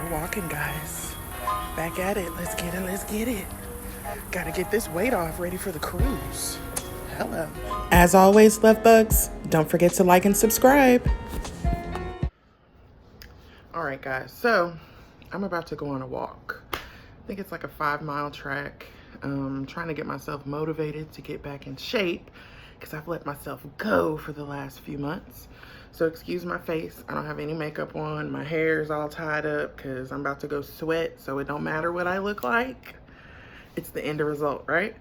We're walking, guys. Back at it. Let's get it. Let's get it. Gotta get this weight off, ready for the cruise. Hello. As always, love bugs, don't forget to like and subscribe. All right, guys. So I'm about to go on a walk. I think it's like a 5-mile track. Trying to get myself motivated to get back in shape because I've let myself go for the last few months. So excuse my face. I don't have any makeup on. My hair is all tied up because I'm about to go sweat. So it don't matter what I look like. It's the end result, right?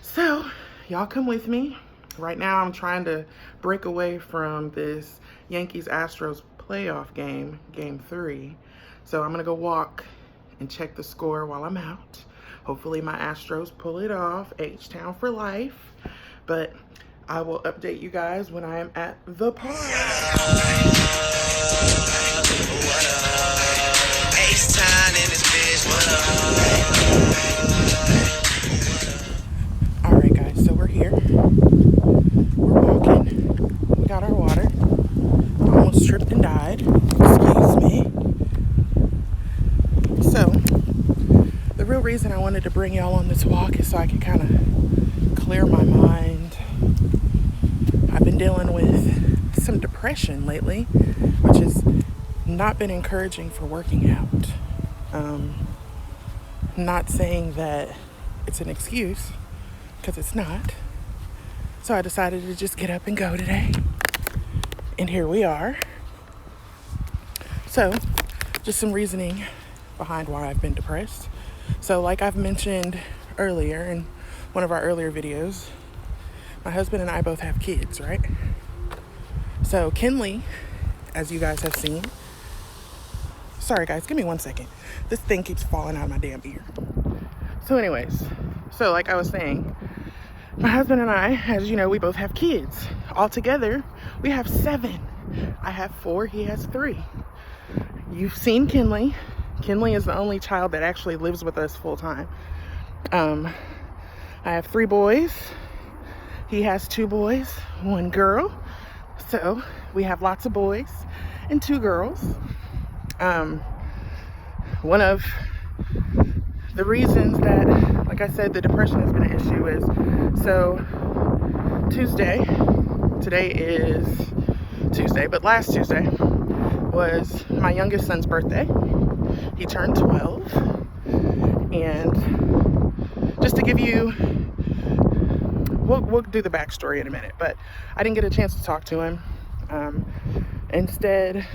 So y'all come with me. Right now I'm trying to break away from this Yankees-Astros playoff game, game 3. So I'm gonna go walk and check the score while I'm out. Hopefully my Astros pull it off. H-Town for life. But I will update you guys when I am at the park. Alright guys, so we're here. We're walking. We got our water. Almost tripped and died. Excuse me. So, the real reason I wanted to bring y'all on this walk is so I can kind of clear my mind. I've been dealing with some depression lately, which has not been encouraging for working out. Not saying that it's an excuse, because it's not. So I decided to just get up and go today. And here we are. So, just some reasoning behind why I've been depressed. So like I've mentioned earlier in one of our earlier videos, my husband and I both have kids, right? So Kinley, as you guys have seen, sorry guys, give me 1 second. This thing keeps falling out of my damn ear. So anyways, so like I was saying, my husband and I, as you know, we both have kids. Altogether, we have 7. I have 4, he has 3. You've seen Kinley. Kinley is the only child that actually lives with us full time. I have 3 boys. He has 2 boys, 1 girl. So we have lots of boys and 2 girls. One of the reasons that, like I said, the depression has been an issue is, so today is Tuesday, but last Tuesday was my youngest son's birthday. He turned 12, and just to give you, we'll do the backstory in a minute, but I didn't get a chance to talk to him. Instead,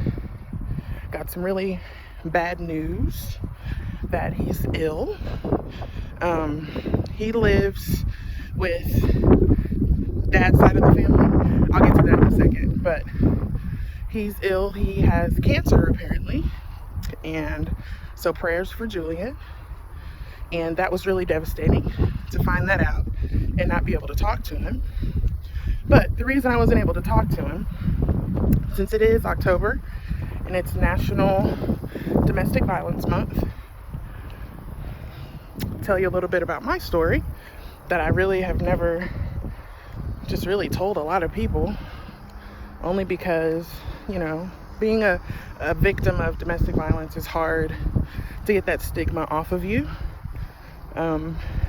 got some really bad news that he's ill. He lives with dad's side of the family. I'll get to that in a second, but he's ill. He has cancer apparently, and so prayers for Julian. And that was really devastating to find that out and not be able to talk to him. But the reason I wasn't able to talk to him, since it is October and it's National Domestic Violence Month, I'll tell you a little bit about my story that I really have never just really told a lot of people, only because, you know, being a victim of domestic violence is hard to get that stigma off of you.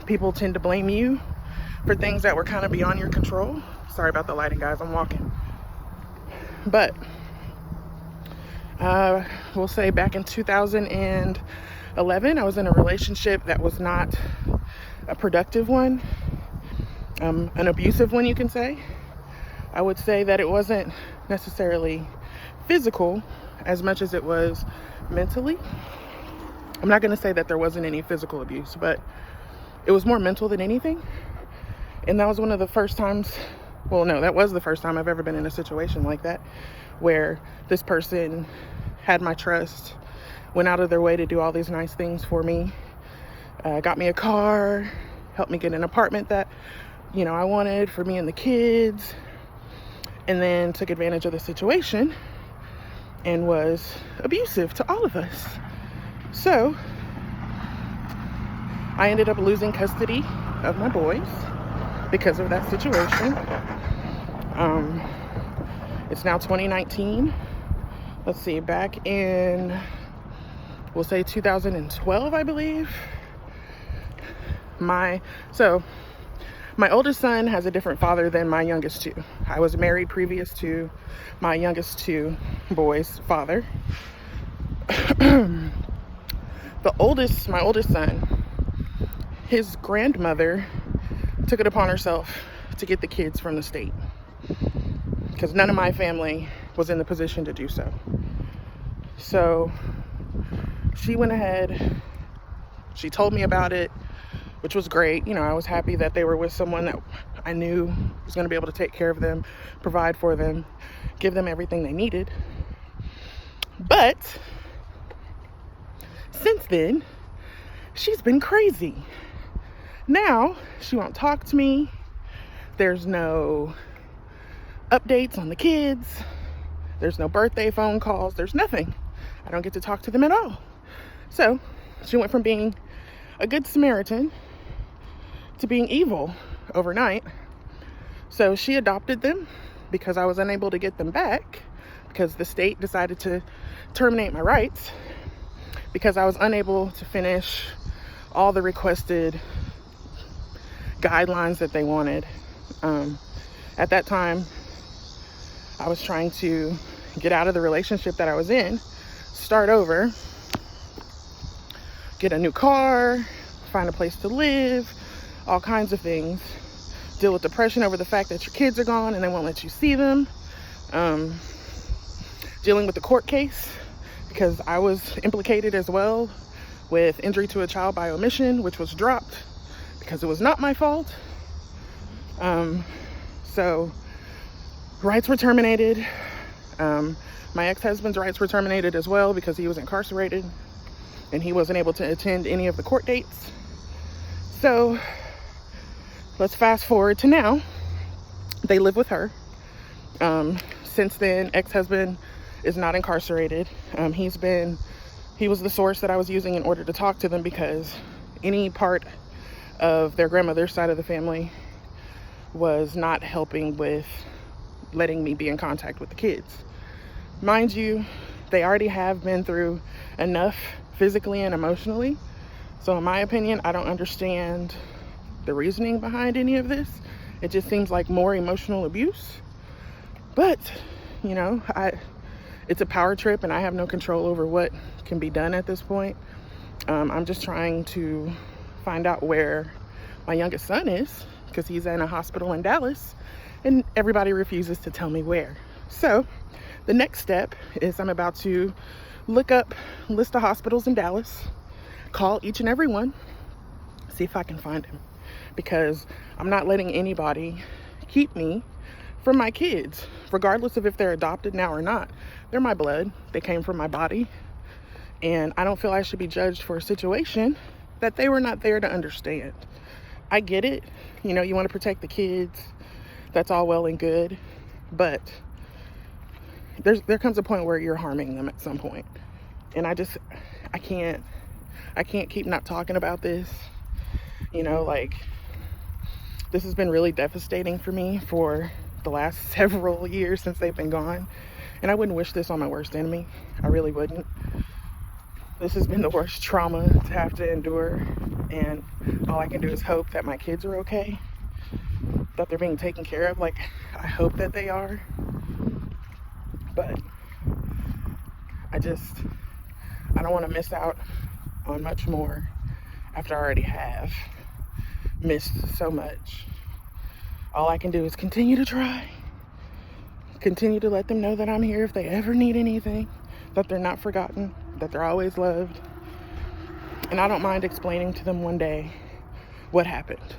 People tend to blame you for things that were kind of beyond your control. Sorry about the lighting, guys, I'm walking. But we'll say back in 2011, I was in a relationship that was not a productive one, an abusive one, you can say. I would say that it wasn't necessarily physical as much as it was mentally. I'm not going to say that there wasn't any physical abuse, but it was more mental than anything. And that was one of the first times, well, no, that was the first time I've ever been in a situation like that, where this person had my trust, went out of their way to do all these nice things for me, got me a car, helped me get an apartment that, you know, I wanted for me and the kids, and then took advantage of the situation and was abusive to all of us. So I ended up losing custody of my boys because of that situation. It's now 2019. Let's see, back in we'll say 2012, I believe. My oldest son has a different father than my youngest two. I was married previous to my youngest two boys' father. My oldest son, his grandmother took it upon herself to get the kids from the state because none of my family was in the position to do so. So she went ahead, she told me about it, which was great. You know, I was happy that they were with someone that I knew was going to be able to take care of them, provide for them, give them everything they needed. But since then, she's been crazy. Now, she won't talk to me. There's no updates on the kids. There's no birthday phone calls. There's nothing. I don't get to talk to them at all. So, she went from being a good Samaritan to being evil overnight. So, she adopted them because I was unable to get them back because the state decided to terminate my rights because I was unable to finish all the requested guidelines that they wanted. At that time, I was trying to get out of the relationship that I was in, start over, get a new car, find a place to live, all kinds of things, deal with depression over the fact that your kids are gone and they won't let you see them, dealing with the court case because I was implicated as well with injury to a child by omission, which was dropped because it was not my fault. So rights were terminated. My ex-husband's rights were terminated as well because he was incarcerated and he wasn't able to attend any of the court dates. So let's fast forward to now. They live with her. Since then, ex-husband is not incarcerated. He was the source that I was using in order to talk to them because any part of their grandmother's side of the family was not helping with letting me be in contact with the kids. Mind you, they already have been through enough physically and emotionally. So in my opinion, I don't understand the reasoning behind any of this. It just seems like more emotional abuse. But, you know, it's a power trip and I have no control over what can be done at this point. I'm just trying to find out where my youngest son is because he's in a hospital in Dallas and everybody refuses to tell me where. So the next step is I'm about to look up a list of hospitals in Dallas, call each and every one, see if I can find him because I'm not letting anybody keep me from my kids, regardless of if they're adopted now or not. They're my blood. They came from my body. And I don't feel I should be judged for a situation that they were not there to understand. I get it. You know, you want to protect the kids. That's all well and good. But there comes a point where you're harming them at some point. And I can't keep not talking about this. You know, like, this has been really devastating for me for the last several years since they've been gone. And I wouldn't wish this on my worst enemy. I really wouldn't. This has been the worst trauma to have to endure. And all I can do is hope that my kids are okay, that they're being taken care of. Like, I hope that they are. But I don't want to miss out on much more after I already have missed so much. All I can do is continue to try. Continue to let them know that I'm here if they ever need anything, that they're not forgotten, that they're always loved. And I don't mind explaining to them one day what happened.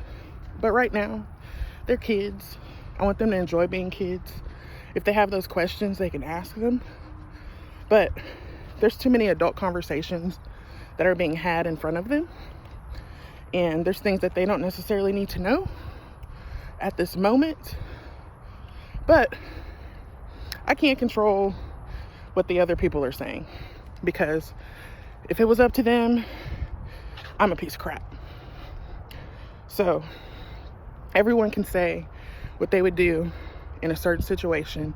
But right now, they're kids. I want them to enjoy being kids. If they have those questions, they can ask them. But there's too many adult conversations that are being had in front of them. And there's things that they don't necessarily need to know at this moment. But I can't control what the other people are saying, because if it was up to them, I'm a piece of crap. So everyone can say what they would do in a certain situation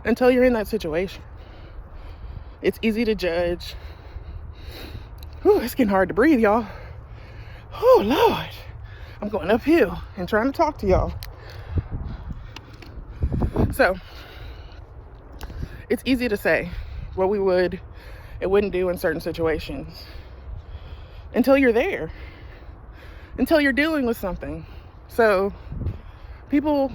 until you're in that situation. It's easy to judge. Whew, it's getting hard to breathe, y'all. Oh, Lord. I'm going uphill and trying to talk to y'all. So, it's easy to say what we would and wouldn't do in certain situations until you're there, until you're dealing with something. So, people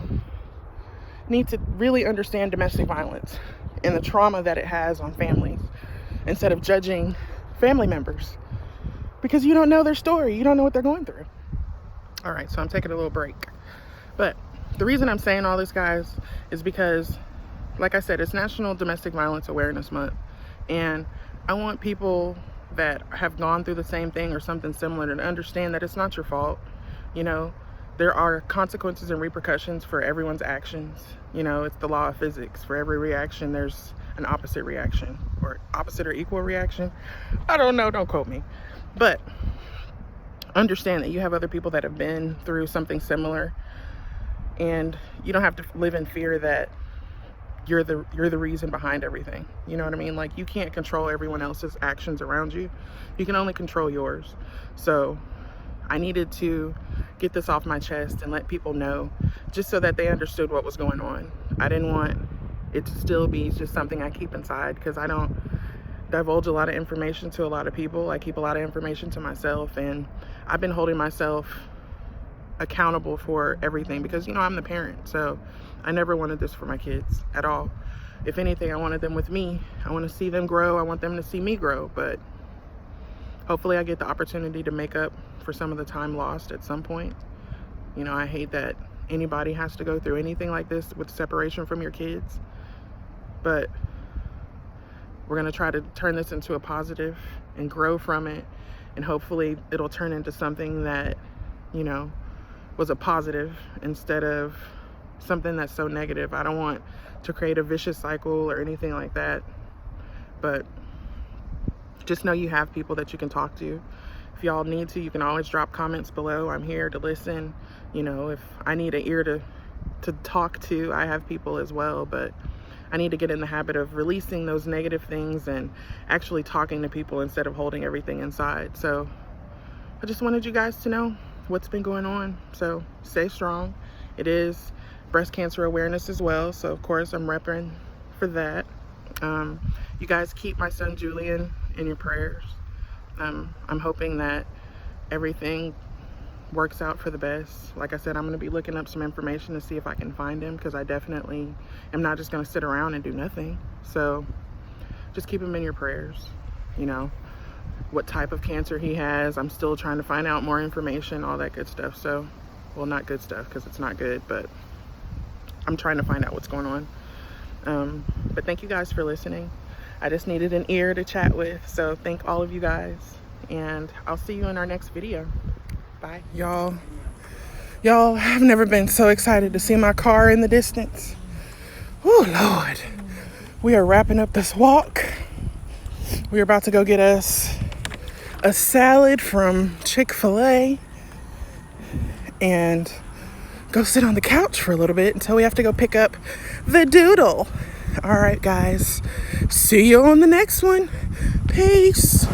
need to really understand domestic violence and the trauma that it has on families instead of judging family members, because you don't know their story. You don't know what they're going through. All right, so I'm taking a little break. But the reason I'm saying all this, guys, is because, like I said, it's National Domestic Violence Awareness Month. And I want people that have gone through the same thing or something similar to understand that it's not your fault. You know, there are consequences and repercussions for everyone's actions. You know, it's the law of physics. For every reaction, there's an opposite reaction, or opposite or equal reaction. I don't know, don't quote me. But understand that you have other people that have been through something similar, and you don't have to live in fear that you're the reason behind everything. You know what I mean? Like, you can't control everyone else's actions around you. You can only control yours. So I needed to get this off my chest and let people know, just so that they understood what was going on. I didn't want it to still be just something I keep inside, because I don't divulge a lot of information to a lot of people. I keep a lot of information to myself, and I've been holding myself accountable for everything because, you know, I'm the parent. So I never wanted this for my kids at all. If anything, I wanted them with me. I want to see them grow. I want them to see me grow. But hopefully I get the opportunity to make up for some of the time lost at some point. You know, I hate that anybody has to go through anything like this with separation from your kids. But we're going to try to turn this into a positive and grow from it. And hopefully it'll turn into something that, you know, was a positive instead of something that's so negative. I don't want to create a vicious cycle or anything like that. But just know you have people that you can talk to. If y'all need to, you can always drop comments below. I'm here to listen. You know, if I need an ear to talk to, I have people as well. But I need to get in the habit of releasing those negative things and actually talking to people instead of holding everything inside. So I just wanted you guys to know what's been going on. So stay strong. It is breast cancer awareness as well. So of course I'm repping for that. You guys keep my son Julian in your prayers. I'm hoping that everything works out for the best. Like I said, I'm going to be looking up some information to see if I can find him, because I definitely am not just going to sit around and do nothing. So just keep him in your prayers. You know, what type of cancer he has, I'm still trying to find out more information, all that good stuff. So, well, not good stuff because it's not good, but I'm trying to find out what's going on. But thank you guys for listening. I just needed an ear to chat with, so thank all of you guys, and I'll see you in our next video. Bye. Y'all, I've never been so excited to see my car in the distance. Oh, Lord. We are wrapping up this walk. We're about to go get us a salad from Chick-fil-A and go sit on the couch for a little bit until we have to go pick up the doodle. All right, guys. See you on the next one. Peace.